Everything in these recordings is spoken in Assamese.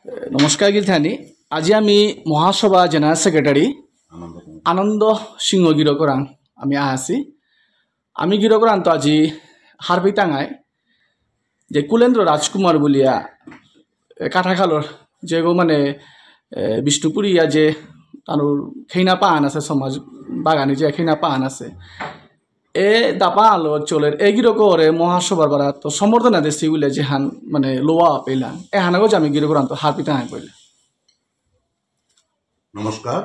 নমস্কাৰ গিলথানি আজি আমি মহাসভা জেনারেল সেক্রেটারি আনন্দ সিংহ গিরকরাং আমি আছি আমি গিরকরাং তো আজি হারবিতাঙায় যে কুলেন্দ্র রাজকুমার বলিয়া কাঠাখালর যে মানে বিষ্ণুপুরিয়া যে তানোর খেইনা পাহান আছে সমাজ বাগানে যে খেইনা পাহান আছে এ দাপা আলো চলের এই গিরকরে মহাসভার বারা তো সম্বর্ধনা দেশি বলে যেহান মানে লোয়া পেলাম এ হানাগো আমি গিরকরাং তো হারবিতাঙায় পড়লে नमस्कार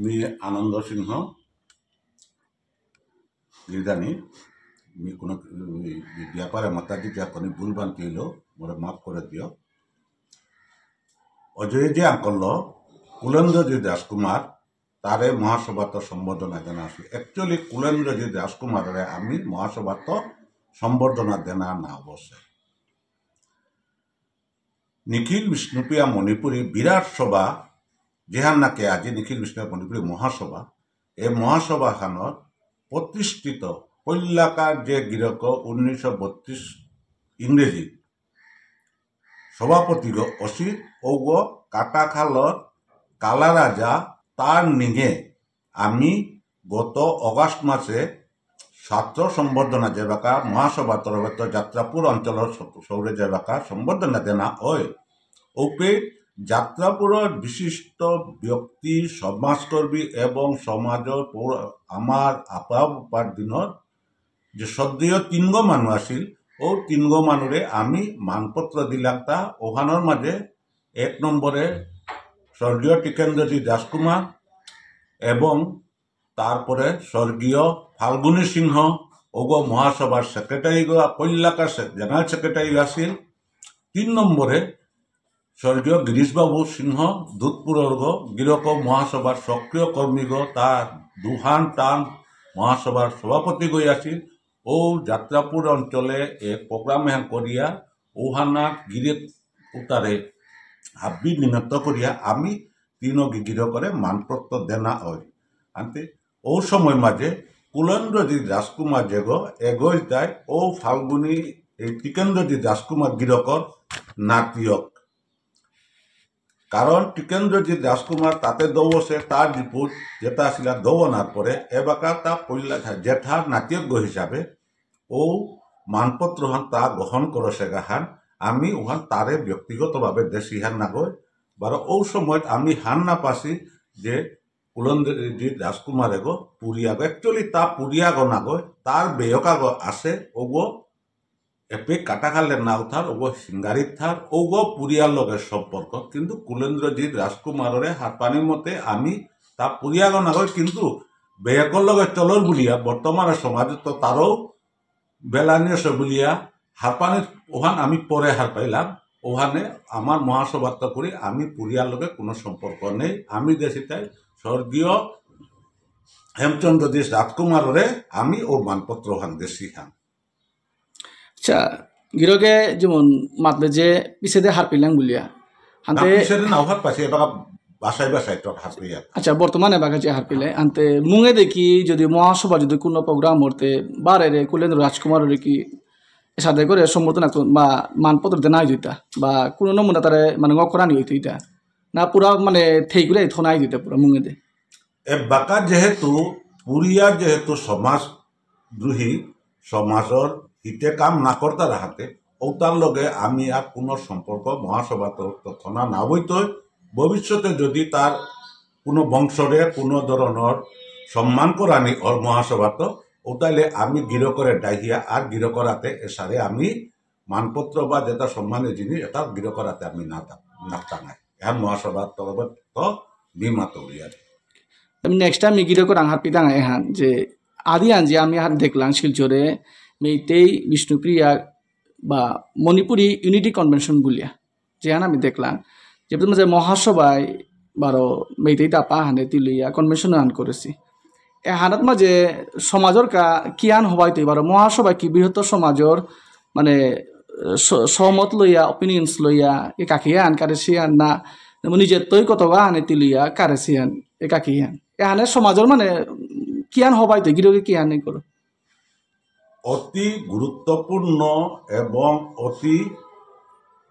मी आनंद सिंह गिरदानी मी कोनो व्यापार मताजी ज्या कोणी भूलबान केलो मोरे माफ करे दियो अजय जे अंकल कुलेंद्रजी राजकुमार तारे महासभा तो संबर्धना देना एक्चुअली कुलेंद्रजी राजकुमार आमी महासभा तो संबर्धना देना ना अवश्य निखिल विष्णुप्रिया मणिपुरी विराट सभा जेहान नाके आज निखिल विष्णुप्रिया मणिपुरी महासभा ए महासभा खानर प्रतिष्ठित पल्लाकार जे गिरक 1932 इंग्रेजी सभापति असित औग काटाखालर काला राजा तार निगे आमी गत अगस्ट मासे छात्र सम्बर्धना जेबाका महासभा तरफ यात्रापुर अंचल सौरे जेबाका सम्बर्धना देना ओय ओपे यात्रापुर विशिष्ट व्यक्ति समाजकर्मी एवं समाजर आमार आपार दिनर जे सद्य तीनगो मानुह आसिल ओ तीनगो मानुरे आमी मानपत्र दिलाकता ओहानर माजे एक नम्बरे स्वर्गीय टिकेन्द्रजी राजकुमार एवं तारपरे स्वर्गीय फाल्गुनी सिंह ओगो महासभार सेक्रेटारी गो पल्लाकार जेनारेल सेक्रेटारी आसिल 3 नम्बरे स्वर्गीय गिरीश बाबू सिंह दूधपुर गो गिरक महासभार सक्रिय कर्मी गो तार दुहान टान महासभार सभापति गई आसिल ओ यात्रापुर अंचले एक प्रोग्राम एहान करिया ओहाना गिरे उतारे हाबी निमित्त करिया आमी तीनों गिरकरे मानपत्र देना ओय आनते ओ समय माजे कुलेंद्रजी राजकुमार जेगो एगोइताय ओ फाल्गुनी टिकेन्द्रजी राजकुमार गिरकर नातियक कारण टिकेन्द्रजी राजकुमार ताते दौसे तार रिपोर्ट जेटा आसिला दौनार परे एबाका ता पइला जेठार नातियक हिसाबे ओ मानपत्र हान ता ग्रहण करसे गाहान आमी ओहान तारे व्यक्तिगतभावे देशी हान नागय बार ओ समय आमी हान ना पासी जे कुलेंद्रजी राजकुमार एगो पुरियागो एक्चुअली ता पुरियागो नागो तार बेयकागो आसे ओगो एपे काटाखाले नाउथार ओगो सिंगारी थार ओगो पुरियार लगे सम्पर्क किन्तु कुलेंद्रजी राजकुमाररे हारपानी मते आमी ता पुरियागो नागो किन्तु बेयकर लगे चलर बुलिया बर्तमान समाज तो तारो बेलानी सबुलिया हारपानी ओहान आमी परे हार पाइलाम ओहाने आमार महासभा करी आमी पुरियार लगे कोनो सम्पर्क नेই आमी देशिताय स्वर्गीय हेमचंद्र राजकुमार आमी ओ मानपत्र हान देशी हान अच्छा गिरके जेमन मातले जे पिछे दे हार पिलां बुलिया हानते पिछे दे नाव हार पासे एबा बासाय बासाय तो हार पिया अच्छा बर्तमान एबा जे हार पिले हानते मुंगे देखि जदि महासभा जदि कोनो प्रोग्राम होते बारे रे कुलेंद्र राजकुमार रे की सादे करे सम्बर्धना बा मानपत्र देना दिता बा कोनो नमुना तारे माने गकरानि हइतइता ना पूरा माने थेइगुले थनाय दिते पूरा मुंगे दे ए बाका जेहेतु पुरिया जेहेतु समाज द्रोही समाजर हिते काम ना करता रहाते ओतार लगे आमी आर कोनो सम्पर्क महासभा तो थना ना बइतय भविष्यते जदि तार कोनो वंशरे कोनो धरनर सम्मान करानी और महासभा तो ओताइले आमी गिरकरे डाहिया आर गिरकराते एसारे आमी मानपत्र बा जेटा सम्मानीय जिनिस एटा गिरकराते आमी नाटाङाय एहान महासभा तरफ तो बिमात उलिया नेक्स्ट टाइम गिरकरां हारपिदां एहान जे आदि आन जे आमी हार देखलां शिलचरे मेइतेई विष्णुप्रिया बा मणिपुरी यूनिटी कन्वेंशन बुलिया जेहान आमी देखलां जेबो जे महासभाय बारो मेइतेई दापा हाने तिलिया कन्वेंशन आन करेছি एहानत माजे समाजर का कियान हबाय तै बारो महासभा की बृहत्तर समाजर माने सहमत लइया ओपिनियन्स लइया ए काकियान कारेसियान ना निजे तै कतवा हाने तिलिया कारेसियान ए काकियान एहाने समाजर माने कियान हबाय तै गिरके कियान नै करो अति गुरुत्वपूर्ण एवं अति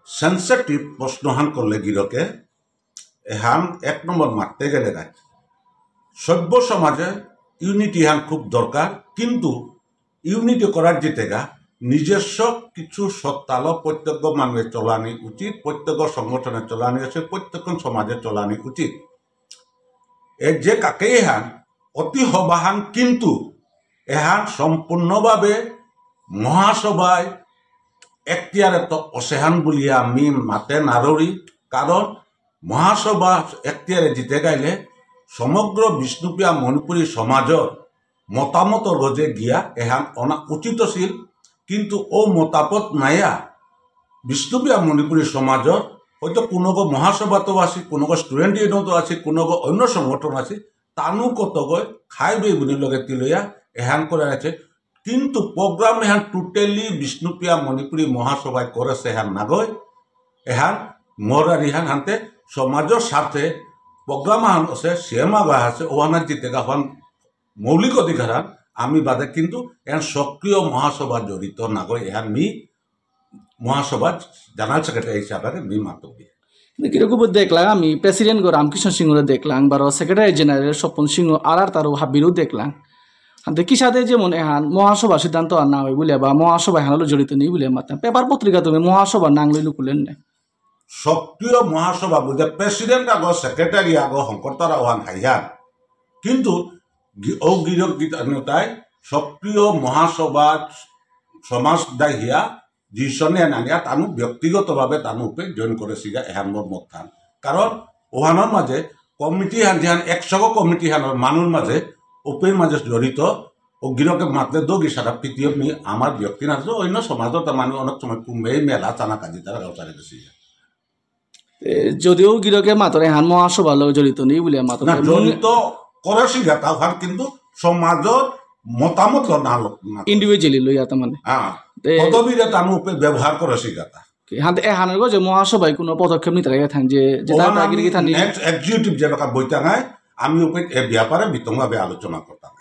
সেন্সিটিভ প্রশ্নহান করলে গিরকে এহান 1 নম্বর মারতে গেলে গাছ সভ্য সমাজে ইউনিটি হান খুব দরকার, কিন্তু ইউনিটি করার যেতেগা নিজস্ব কিছু সত্তালো প্রত্যেক মানুষের চলানি উচিত, প্রত্যেক সংগঠনের চলানি আছে, প্রত্যেক সমাজের চলানি উচিত। এর যে কাকে এহান অতি হবাহান, কিন্তু এহান সম্পূর্ণভাবে মহাসভায় এখতিয়ারে তো অসেহান বলিয়া আমি মাতে নারী। কারণ মহাসভা এখতিয়ারে জিতে গাইলে সমগ্র বিষ্ণুপ্রিয়া মণিপুরী সমাজের মতামত রোজে গিয়া এহান অনা উচিত ছিল, কিন্তু ও মতামত নাইয়া বিষ্ণুপ্রিয়া মণিপুরী সমাজের হয়তো কোনো মহাসভা তো আছে, কোনো স্টুডেন্ট ইউনিয়ন তো আছে, কোনো অন্য সংগঠন আছে, তানু কত গই খাইবে বুনি লগে তিলইয়া এহান করে আছে। কিন্তু প্রোগ্রাম এহান টোটালি বিষ্ণুপ্রিয়া মণিপুরী মহাসভায় করেছে এহান নাগয় এহান মোর আর ইহান হানতে সমাজের স্বার্থে প্রোগ্রাম আহান আছে সিএমা গা আছে ওহানার জিতেগা হন মৌলিক অধিকার আমি বাদে, কিন্তু এহান সক্রিয় মহাসভা জড়িত নাগয় এহান মি মহাসভা জেনারেল সেক্রেটারি হিসাবে মি মাতব্য। কিরকম দেখলাম আমি প্রেসিডেন্ট রামকৃষ্ণ সিংহরে দেখলাম, বা সেক্রেটারি জেনারেল স্বপন সিংহ আর তার হাবিরও দেখলাম। হাতে কি সাথে যেমন এহান মহাসভা সিদ্ধান্ত আর না হয় বলে বা মহাসভা এহানো জড়িত নেই বলে মাতাম পেপার পত্রিকা তুমি মহাসভা নাং লইলু কুলেন না। সক্রিয় মহাসভা বুঝে প্রেসিডেন্ট আগ সেক্রেটারি আগ শঙ্করতারা ওহান হাইহান, কিন্তু ও গিরক গীতাই সক্রিয় মহাসভা সমাজ দাহিয়া যিশনে নানিয়া তানু ব্যক্তিগতভাবে তানু উপে জয়েন করেছিগা এহান মোর মতান। কারণ ওহানোর মাঝে কমিটি হান যেহান 100 কমিটি হানোর মানুষ মাঝে ওপের মাঝে জড়িত ও গিরকে মাতলে দোগি সারা পৃথিবী নি আমার ব্যক্তি না অন্য সমাজত মানুষ অনেক সময় কুম্ভে মেলা চানা কাজি তারা গাঁচারে গেছি। যদিও গিরকে মাতরে হান মহাসভা লগে জড়িত নেই বলে মাতরে জড়িত করেছিগা তাহার কিন্তু সমাজের মতামত না ইন্ডিভিজুয়ালি লইয়া তার মানে পদবীরে তানু উপে ব্যবহার করেছিগা তা হাতে এহানের গো যে মহাসভায় কোনো পদক্ষেপ নিতে রাখা থান যে এক্সিকিউটিভ যে বইতাঙায় আমি উপে এ ব্যাপারে বিতংভাবে আলোচনা করতাম।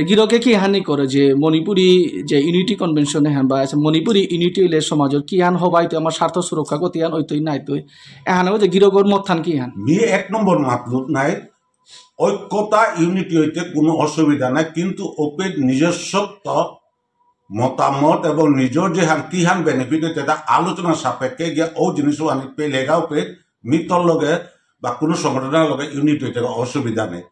গিরকে কি হানি করে যে মণিপুরী যে ইউনিটি কনভেনশনে হ্যান বা মণিপুরী ইউনিটি হইলে সমাজের কি হান হবাই তো আমার স্বার্থ সুরক্ষা করতে হান ওইতই নাই তো এহানে যে গিরকর মথান কি হান মি 1 নম্বর মাতলুত নাই ঐক্যতা ইউনিটি হইতে কোনো অসুবিধা নাই, কিন্তু ওপের নিজস্বত্ব মতামত এবং নিজের যে হান কি হান বেনিফিট হইতে তা আলোচনা সাপেক্ষে গিয়া ও জিনিস আনি পেলেগা উপে মিতর লগে বা কোনো সংগঠনের লগে ইউনিট হইতে অসুবিধা নেই।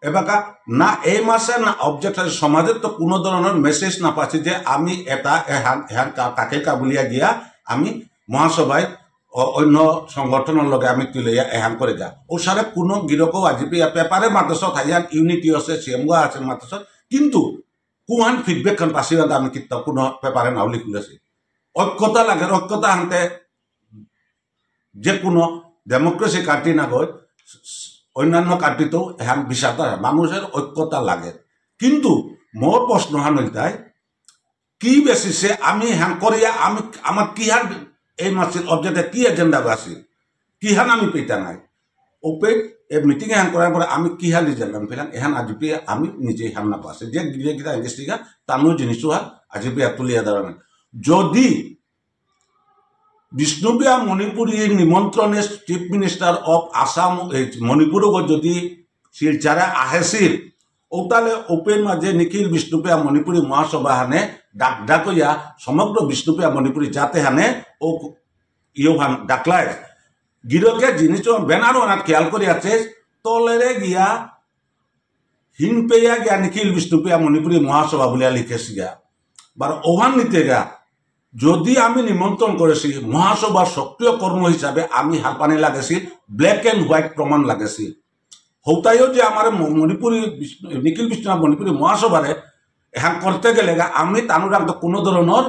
এবাকা না এই মাসে না অবজেক্ট আছে সমাজের তো কোনো ধরনের মেসেজ না পাচ্ছি যে আমি এটা এহান এহান কাকে কাবুলিয়া গিয়া আমি মহাসভায় অন্য সংগঠনের লগে আমি তুলিয়া এহান করে যা ও সারে কোনো গিরকও আজি পেপারে মাতস থাইয়ান ইউনিটি আছে সিএমগা আছে মাতস, কিন্তু কুহান ফিডব্যাক খান পাশি আমি কিতাব কোনো পেপারে নাও লিখুলেছি ঐক্যতা লাগে। ঐক্যতা আনতে যে কোনো ডেমোক্রেসি কান্ট্রি না গৈ অন্যান্য কান্ট্রিতেও এহান বিচারতা মানুষের ঐক্যতা লাগে, কিন্তু মোর প্রশ্ন হান তাই কি বেসিসে আমি হ্যান করিয়া আমি আমার কি হান এই মাসের অবজেক্টে কি এজেন্ডা আছিল কি হান আমি পেতা নাই ওপে এই মিটিং হ্যান করার পরে আমি কি হান এজেন্ডা পেলাম এহান আজি পেয়ে আমি নিজেই হান না পাশে যে গিয়ে গিয়ে ইন্ডাস্ট্রিকা তামিল জিনিসও হাল আজি পেয়ে তুলিয়া দেওয়া যদি বিষ্ণুপ্রিয়া মণিপুরী নিমন্ত্রণে চিফ মিনিস্টার অফ আসাম মণিপুরও যদি শিলচারে আহেছিল ও তাহলে ওপেন মাঝে নিখিল বিষ্ণুপ্রিয়া মণিপুরী মহাসভা হানে ডাক ডাকইয়া সমগ্র বিষ্ণুপ্রিয়া মণিপুরী যাতে হানে ও ইয়ে হান ডাকলায় গিরকে জিনিস বেনারও না খেয়াল করি আছে তলেরে গিয়া হিন পেয়া গিয়া নিখিল বিষ্ণুপ্রিয়া মণিপুরী মহাসভা বলিয়া লিখেছি গা বার ওহান নিতে গা যদি আমি নিমন্ত্রণ করেছি মহাসভার সক্রিয় কর্ম হিসাবে আমি হারপানি লাগেছি ব্ল্যাক এন্ড হোয়াইট প্রমাণ লাগেছি হৌতাইও যে আমার মণিপুরী নিখিল বিষ্ণুপ্রিয়া মণিপুরী মহাসভারে এখন করতে গেলে আমি তানুর কোনো ধরনের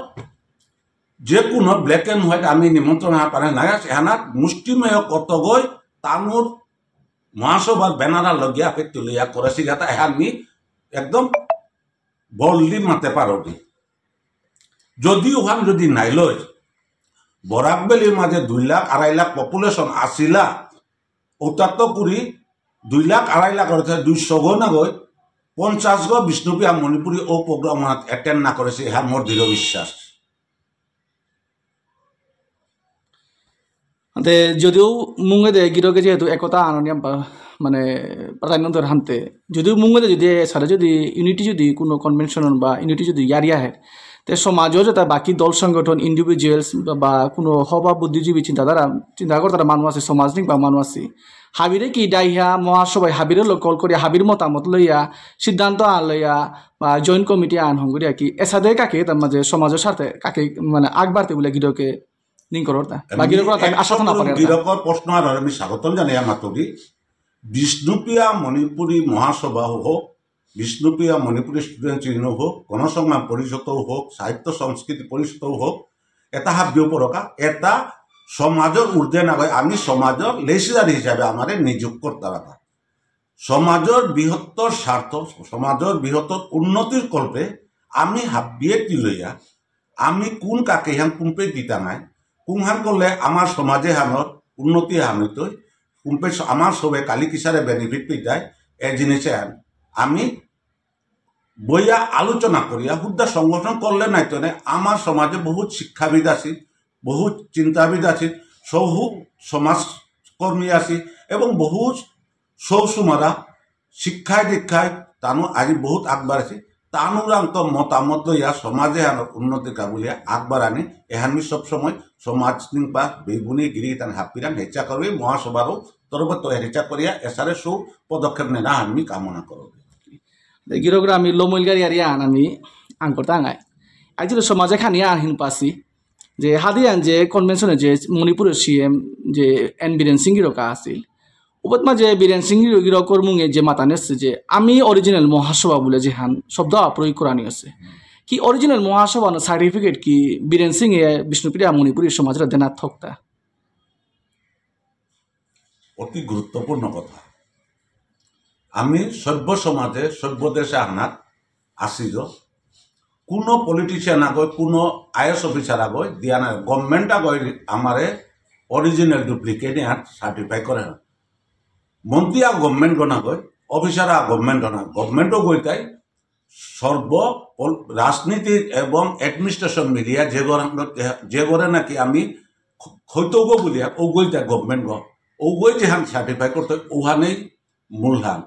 যে কোনো ব্ল্যাক এন্ড হোয়াইট আমি নিমন্ত্রণ হারপানি না এহানা মুষ্টিমেয় কতগৈ তানুর মহাসভার ব্যানার লগিয়া আপে তুলিয়া করেছি গাতা এহান মি একদম বললি মাতে পারি যদি ওখান যদি নাই লয় বরাকবেলির মাঝে 2 লাখ 2.5 লাখ পপুলেশন আসিলা ওটা তো করি 2 লাখ 2.5 লাখ 200 গো না গই 50 গো বিষ্ণুপ্রিয়া মণিপুরী ও প্রোগ্রাম এটেন্ড না করেছে ইহার মোর দৃঢ় বিশ্বাস। তে যদিও মুঙে দে গিরকে যেহেতু একতা আননিয়াম মানে প্রাধান্য ধর হানতে যদিও মুঙে দে যদি সারা যদি ইউনিটি যদি কোনো কনভেনশন বা ইউনিটি যদি ইয়ারি আহে তে সমাজও যেটা বাকি দল সংগঠন ইন্ডিভিজুয়ালস বা কোনো হবা বুদ্ধিজীবী চিন্তাকর্তারা মানুষ আছে সমাজনিক বা মানুষ আছে হাবিরে কি ডাইহা মহাসভায় হাবিরে কল করিয়া হাবির মতামত লইয়া সিদ্ধান্ত আন লইয়া বা জয়েন্ট কমিটি আন হঙ্গরিয়া কি এসাদে কাকে তার মাঝে সমাজের সাথে কাকে মানে আগবাড়তে বলে গিরকে নিংকরতা বা গিরক আশা না পারে গিৰকৰ প্ৰশ্ন আৰু আমি স্বাগতম জানাই মাতৰি বিষ্ণুপ্ৰিয়া মণিপুৰী মহাসভা হোক বিষ্ণুপ্ৰিয়া মণিপুৰী ষ্টুডেণ্ট ইউনিয়ন হোক গণসংগ্ৰাম পৰিষদও হোক সাহিত্য সংস্কৃতি পৰিষদও হোক এটা হাবিও পৰকা এটা সমাজৰ ঊৰ্ধে নাগৈ আমি সমাজৰ লেচিদাৰ হিচাপে আমাৰ নিযুক্ত কৰ্তা সমাজৰ বৃহত্তৰ স্বাৰ্থ সমাজৰ বৃহত্তৰ উন্নতিৰ কল্পে আমি হাবিয়ে তিলৈয়া আমি কোন কাকে হান কুম্পে দিতা নাই কোনহান করলে আমার সমাজে হানত উন্নতি হানিত কুম্পে আমার সবে কালি কিসারে বেনিফিট পেতায় এ জিনিসে আমি বইয়া আলোচনা করিয়া হুদ্দা সংগঠন করলে নাই তো আমার সমাজে বহুত শিক্ষাবিদ আছে বহুত চিন্তাবিদ আছে বহু সমাজকর্মী আছে এবং বহু সৌসুমারা শিক্ষায় দীক্ষায় তানো আজি বহুত আগবাড়ছে তানুরান্ত মতামত লইয়া সমাজে আনক উন্নতি কাবুলিয়া আগবার আনি এহানি সব সময় সমাজ বা বেগুনি গিরি তান হাপিরান হেচা করবে মহাসভারও তরবত হেচা করিয়া এসারে সু পদক্ষেপ নেনা আমি কামনা করবে গিরকরা আমি লমইলগারি আরিয়া আন আমি আঙ্করতা আঙাই আজ সমাজে খানিয়া আনহিন পাসি যে হাদিয়ান যে কনভেনশনে যে মণিপুরের সিএম যে এন বীরেন সিং গিরকা আছিল ওপত মাঝে বীরেন সিং গিরকর মুঙে যে মাতানে আসছে যে আমি অরিজিনাল মহাসভা বলে যে হান শব্দ প্রয়োগ করানি আছে কি অরিজিনাল মহাসভা সার্টিফিকেট কি বীরেন সিং এ বিষ্ণুপ্রিয়া মণিপুরী সমাজের দেনা থকতা অতি গুরুত্বপূর্ণ কথা আমি সভ্য সমাজে সভ্য দেশে আনাত আসিল কোনো পলিটিশিয়ান আগয় কোনো আইএস অফিসার আগয় দিয়া না গভর্নমেন্ট আগয় আমারে অরিজিনাল ডুপ্লিকেট ইয়াত সার্টিফাই করে না মন্ত্রী আর গভর্নমেন্ট গনা গয় অফিসার আর গভর্নমেন্ট গনা গভর্নমেন্টও গই তাই সর্ব রাজনীতি এবং অ্যাডমিনিস্ট্রেশন মিলিয়া যে গড়ে নাকি আমি হইতব বলিয়া ও গই তাই গভর্নমেন্ট ও গই যে হান সার্টিফাই করতে ওহানেই মূল হান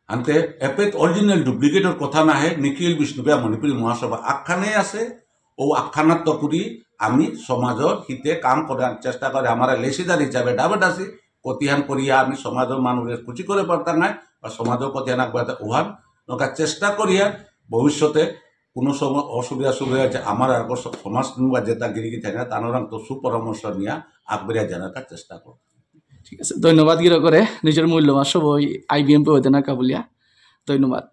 আনতে এপেত অরিজিনাল ডুপ্লিকেটর কথা নাহে নিখিল বিষ্ণুপ্রিয়া মণিপুরী মহাসভা আখ্যানে আছে ও আখ্যানাত্ম করি আমি সমাজের হিতে কাম করার চেষ্টা করে আমার লেসিদার হিসাবে ডাবেট আছি কতিহান করিয়া আমি সমাজের মানুষের খুশি করে পারতাম নাই বা সমাজের কতিহান আগবাড়াতে উহান নকা চেষ্টা করিয়া ভবিষ্যতে কোনো সময় অসুবিধা সুবিধা আছে আমার আগর সমাজ বা যেটা গিরিগি থাকে না তানোর তো সুপরামর্শ নিয়ে আগবাড়িয়া জানার চেষ্টা করব ঠিক আছে ধন্যবাদ গিরকরে নিজের মূল্যবান সবই আইবিএম পে হতে না কাবুলিয়া ধন্যবাদ